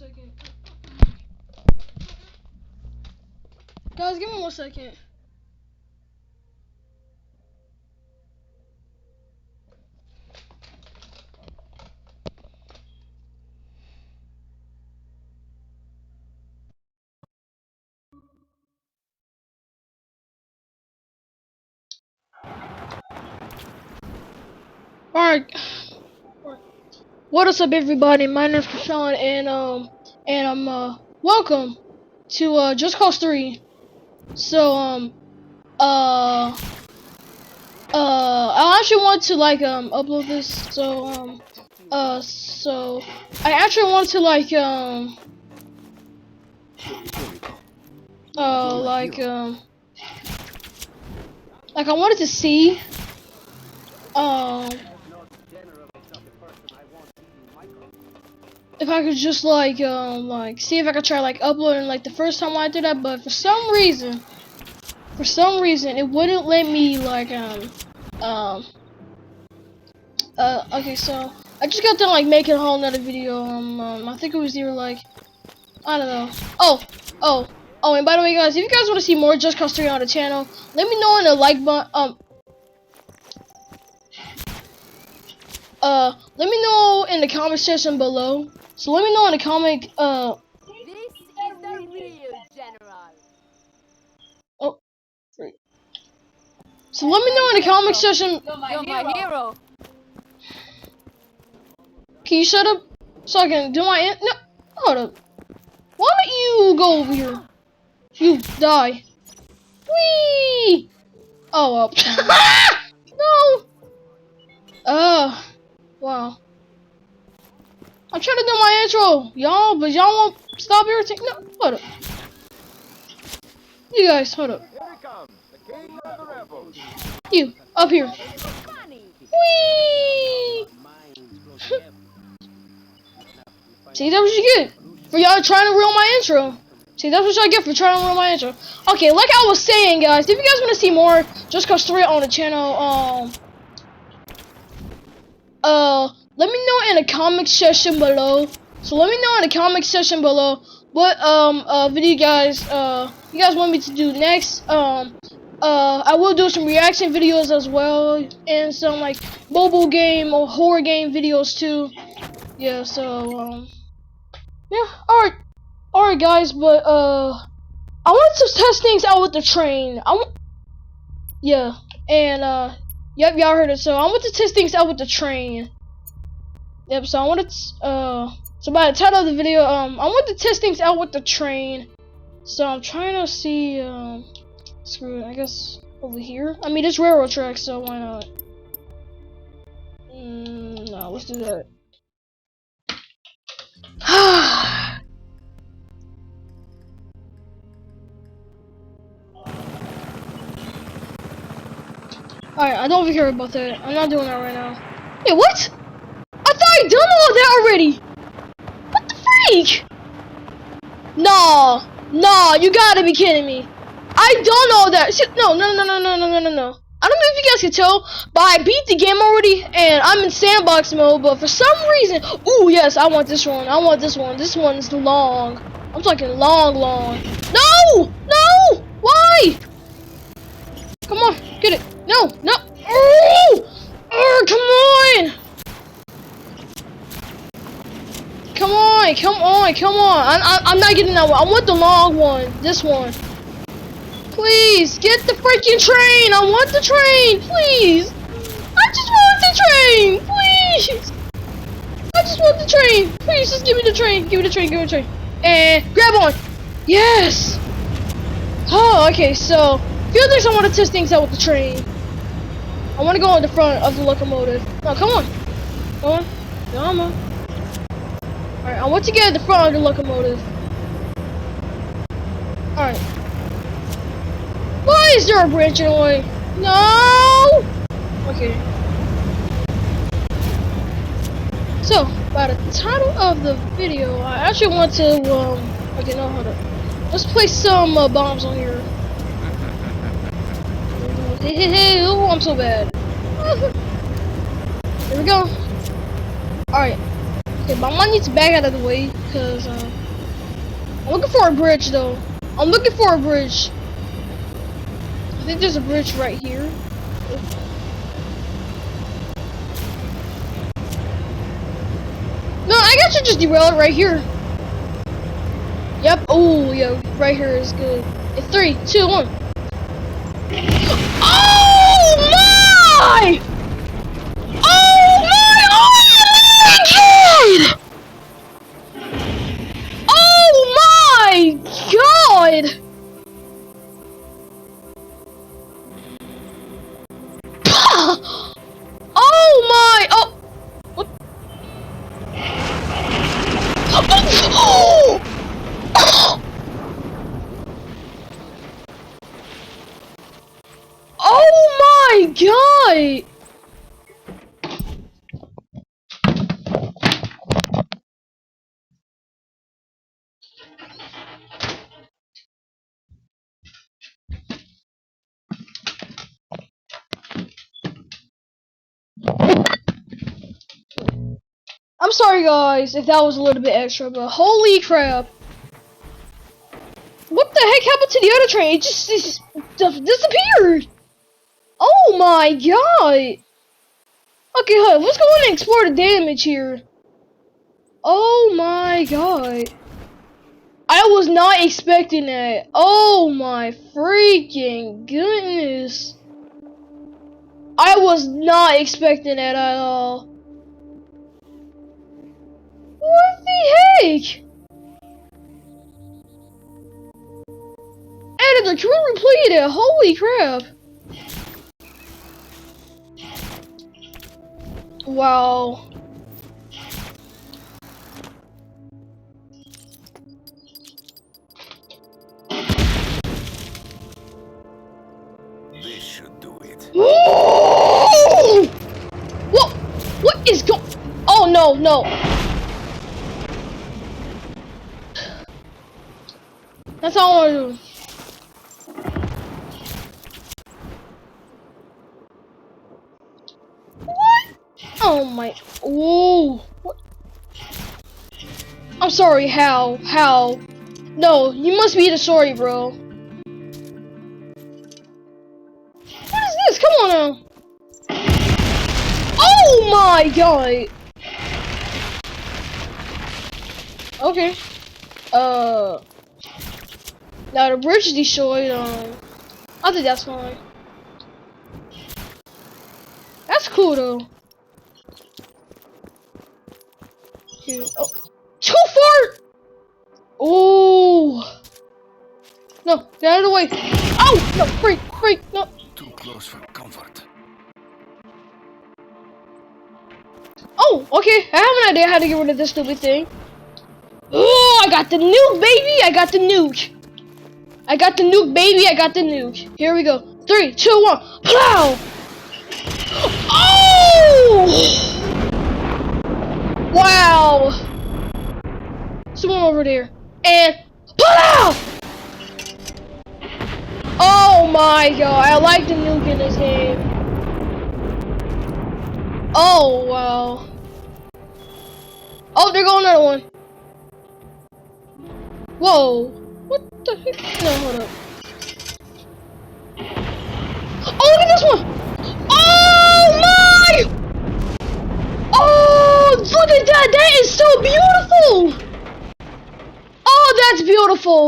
second. Guys, give me 1 second. Alright. What is up, everybody? My name is Prashant, and I'm welcome to Just Cause 3. So I actually want to like upload this. So so I actually want to like I wanted to see if I could just like see if I could try like uploading like the first time I did that, but for some reason it wouldn't let me like okay, so I just got done like making a whole nother video. I think it was either like, I don't know. Oh, and by the way, guys, if you guys want to see more Just Cause 3 on the channel, let me know in the like button. Let me know in the comment section below. So let me know in the comment. This is the real general. Oh, great. So let me know in the comment section. You're my hero. Can you shut up so I can do my no? Hold up. Why don't you go over here? You die. Whee! Oh well. No. Wow. I'm trying to do my intro, y'all, but y'all won't stop irritating. No, hold up. You guys, hold up. Here he comes, the king of the rebels. You, up here. Whee! See, that's what you get for y'all trying to ruin my intro. See, that's what y'all get for trying to ruin my intro. Okay, like I was saying, guys, if you guys want to see more Just Cause 3 on the channel, let me know in the comment section below. So let me know in the comment section below what video you guys want me to do next. I will do some reaction videos as well, and some like mobile game or horror game videos too. Yeah, so yeah, alright guys, but I wanted to test things out with the train. Yeah, and yep, y'all heard it. So I want to test things out with the train. Yep, so I wanted to, so by the title of the video, I want to test things out with the train. So I'm trying to see, screw it, I guess over here. I mean, it's railroad tracks, so why not? No, let's do that. Alright, I don't care about that. I'm not doing that right now. Hey, what? I thought I'd done all that already! What the freak? Nah, you gotta be kidding me. I done all that. See, no. I don't know if you guys can tell, but I beat the game already, and I'm in sandbox mode, but for some reason, ooh, yes, I want this one. This one's long. I'm talking long. No! Why? Come on, get it. No. Oh, come on. Come on. I'm not getting that one. I want the long one. This one. Please, get the freaking train. I want the train. Please. I just want the train. Please. I just want the train. Please, just give me the train. Give me the train. And grab on. Yes. Oh, okay. So, few things I want to test things out with the train. I want to go on the front of the locomotive. No, come on. Alright, I want to get at the front of the locomotive. Alright. Why is there a branch in the way? No! Okay. So, by the title of the video, I actually want to, okay, no, hold up. Let's place some bombs on here. Hey, oh, I'm so bad. Here we go. Alright. Okay, but I'm gonna need to back out of the way because I'm looking for a bridge though. I'm looking for a bridge. I think there's a bridge right here. No, I guess you just derail it right here. Yep. Oh, yeah, right here is good. In 3, 2, 1. Oh my! Oh my! Oh my god! Oh my! Oh! What? Oh! Oh my god! I'm sorry guys if that was a little bit extra, but holy crap. What the heck happened to the other train? It just disappeared. Oh my god. Okay, hold on. Let's go in and explore the damage here. Oh my god. I was not expecting that. Oh my freaking goodness. I was not expecting that at all. What the heck? Editor, can we replay it? Holy crap. Wow. This should do it. Whoa! What? What is go? Oh no, no. That's all I want to do. What? Oh my. Whoa. What? I'm sorry. How? How? No, you must be the sorry, bro. What is this? Come on now. Oh my god. Okay. Now the bridge is destroyed. I think that's fine. That's cool though. Dude, oh, too far. Oh. No, get out of the way. Oh no, freak, no. Too close for comfort. Oh, okay. I have an idea how to get rid of this stupid thing. Oh, I got the nuke, baby. I got the nuke. I got the nuke, baby. I got the nuke. Here we go. 3, 2, 1. Plow! Oh! Wow. Someone over there. And plow! Oh my god. I like the nuke in this game. Oh, wow. Oh, there goes another one. Whoa. What the heck? No, hold up. Oh, look at this one! Oh my! Oh, look at that! That is so beautiful! Oh, that's beautiful!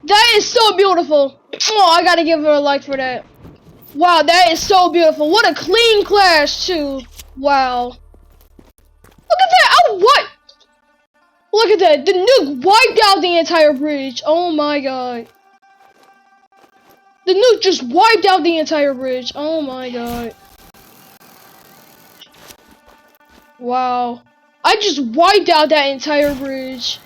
That is so beautiful! Oh, I gotta give her a like for that. Wow, that is so beautiful. What a clean clash, too. Wow. Look at that! Oh, what? Look at that! The nuke wiped out the entire bridge. Oh my god. The nuke just wiped out the entire bridge. Oh my god. Wow. I just wiped out that entire bridge.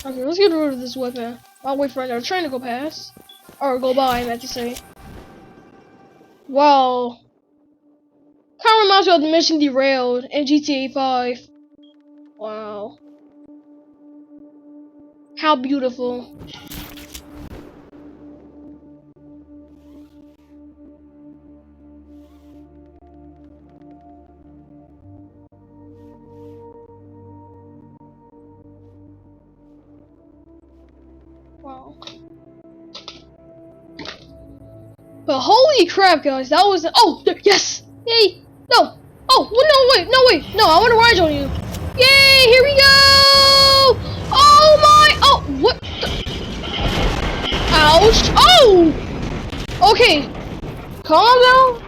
Okay, let's get rid of this weapon. I'll wait for another train to go past. Or go by, I meant to say. Wow. Kinda reminds me of the mission Derailed in GTA 5. Wow. How beautiful. But holy crap, guys, that was yes, yay, no, oh, well, no, wait, no, I want to ride on you, yay, here we go, oh my, oh, what, ouch, oh, okay, calm down,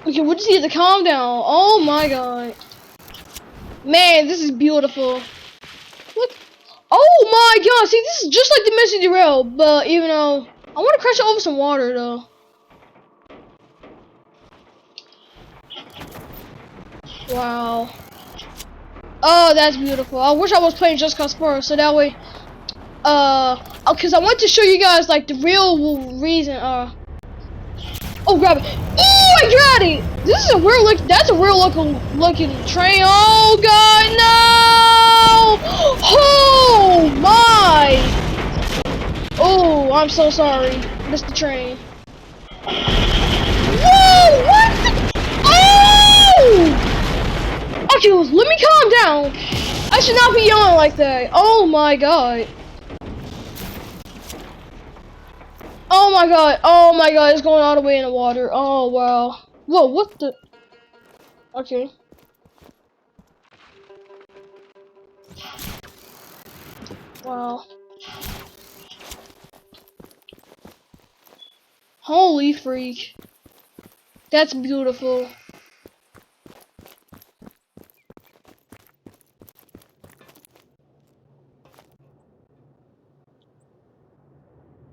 okay, we just need to calm down, oh my god, man, this is beautiful, what, oh my god, see, this is just like the Messy Derail, but, you know, I want to crash it over some water, though. Wow. Oh, that's beautiful. I wish I was playing Just Cause 4, so that way, because I want to show you guys, like, the real reason, oh, grab it. Oh, I got it! This is a real look, that's a real looking train. Oh, God, no! Oh, my! Oh, I'm so sorry. Missed the train. Whoa, what? Oh! Okay, let me calm down. I should not be yelling like that. Oh my god. Oh my god. Oh my god. It's going all the way in the water. Oh wow. Whoa, what the? Okay. Wow. Holy freak. That's beautiful.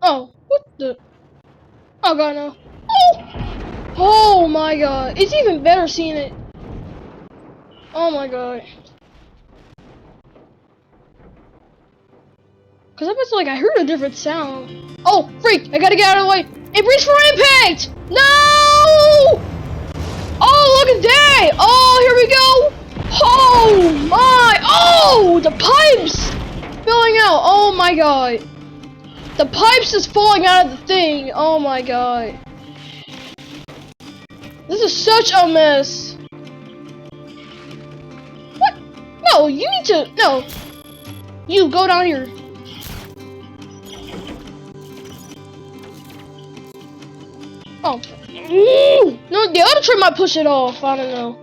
Oh, what the? Oh god, no. Oh! Oh my god. It's even better seeing it. Oh my god. Cause I was like, I heard a different sound. Oh, freak! I gotta get out of the way. It brace for impact! No! Oh, look at that! Oh, here we go! Oh my! Oh, the pipes filling out. Oh my god! The pipes is falling out of the thing. Oh my god! This is such a mess. What? No, you need to. No, you go down here. Oh. No, the other train might push it off. I don't know.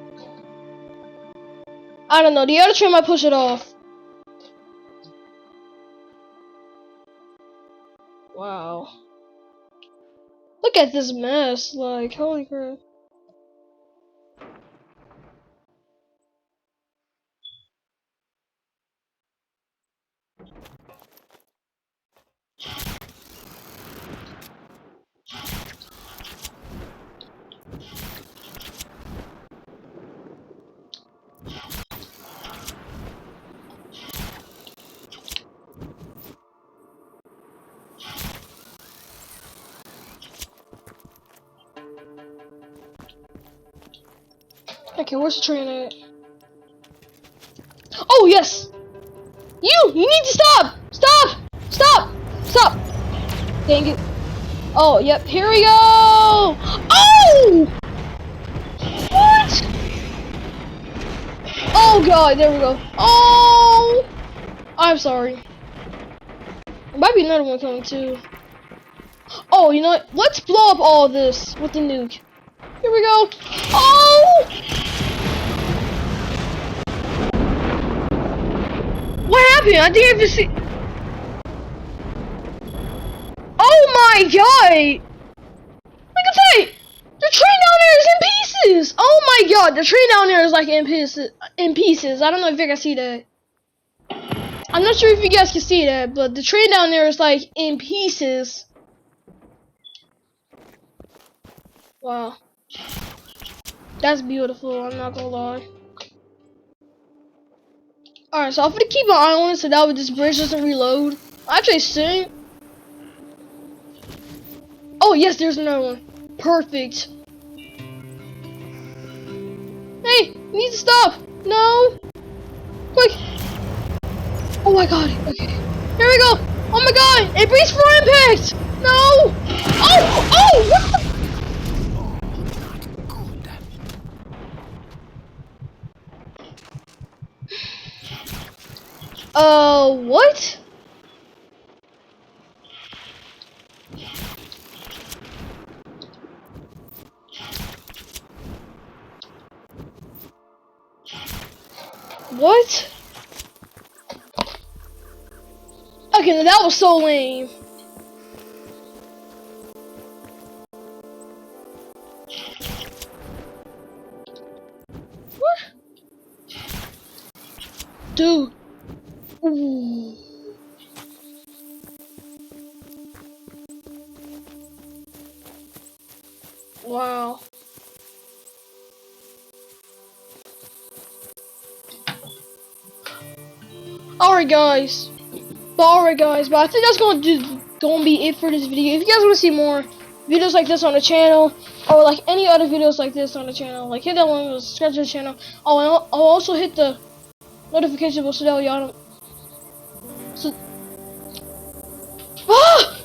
I don't know. The other train might push it off. Wow. Look at this mess. Like, holy crap. Okay, where's the train at? Oh, yes! You need to stop! Stop! Stop! Stop! Dang it. Oh, yep, here we go! Oh! What? Oh god, there we go. Oh! I'm sorry. There might be another one coming too. Oh, you know what? Let's blow up all of this with the nuke. Here we go. Oh! What happened? I didn't even see. Oh my god! Look at that! The train down there is in pieces! Oh my god, the train down there is like in pieces. I don't know if you can see that. I'm not sure if you guys can see that, but the train down there is like in pieces. Wow. That's beautiful, I'm not gonna lie. Alright, so I'm gonna keep an eye on it so that way this bridge doesn't reload. Actually, soon. Oh, yes, there's another one. Perfect. Hey, you need to stop. No. Quick. Oh my god. Okay. Here we go. Oh my god. It brace for impact. No. Oh. Oh. What the? What? What? Okay, now that was so lame. What? Dude. Ooh. Wow. Alright guys. But I think that's gonna be it for this video. If you guys wanna see more videos like this on the channel, or like any other videos like this on the channel, like hit that one, subscribe to the channel. Oh, and I'll also hit the notification bell so that y'all don't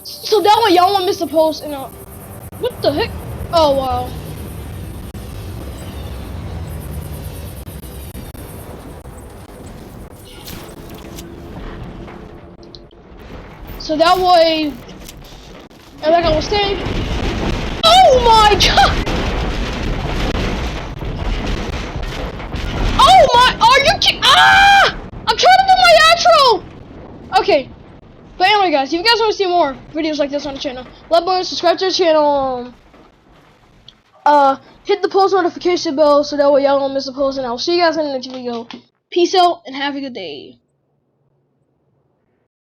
so that way y'all won't miss the post and what the heck? Oh wow. So that way, and like I was saying, oh my god! Oh my, are you kidding? Ah! I'm trying to do my outro! Okay, but anyway guys, if you guys want to see more videos like this on the channel, like button, subscribe to the channel, hit the post notification bell so that way y'all don't miss a post, and I'll see you guys in the next video. Peace out and have a good day.